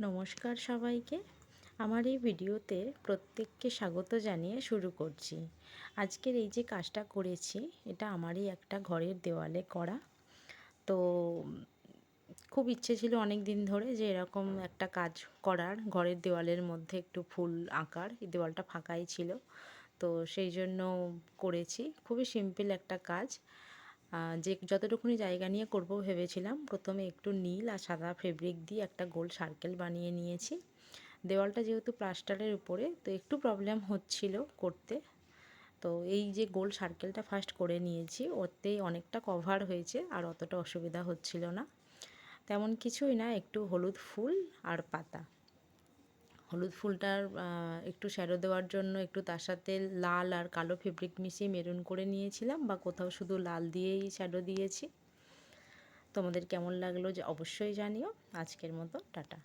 নমস্কার সবাইকে। আমার এই ভিডিওতে প্রত্যেককে স্বাগত জানিয়ে শুরু করছি। আজকের এই যে কাজটা করেছি, এটা আমারই একটা ঘরের দেওয়ালে করা। তো খুব ইচ্ছে ছিল অনেক দিন ধরে যে এরকম একটা কাজ করার, ঘরের দেওয়ালের মধ্যে একটু ফুল আঁকার। এই দেওয়ালটা ফাঁকাই ছিল, তো সেই জন্য করেছি। খুবই সিম্পল একটা কাজ, যে যতটুকুনি জায়গা নিয়ে করব ভেবেছিলাম। প্রথমে একটু নীল আর সাদা ফেব্রিক দিয়ে একটা গোল সার্কেল বানিয়ে নিয়েছি। দেওয়ালটা যেহেতু প্লাস্টারের উপরে, তো একটু প্রবলেম হচ্ছিল করতে। তো এই যে গোল সার্কেলটা ফার্স্ট করে নিয়েছি, ওতেই অনেকটা কভার হয়েছে, আর অতটা অসুবিধা হচ্ছিল না। তেমন কিছুই না, একটু হলুদ ফুল আর পাতা। হলুদ ফুলটার একটু শ্যাডো দেওয়ার জন্য একটু তার সাথে লাল আর কালো ফেব্রিক মিশিয়ে মেরুন করে নিয়েছিলাম, বা কোথাও শুধু লাল দিয়েই শ্যাডো দিয়েছি। তোমাদের কেমন লাগলো যে অবশ্যই জানিও। আজকের মতো টাটা।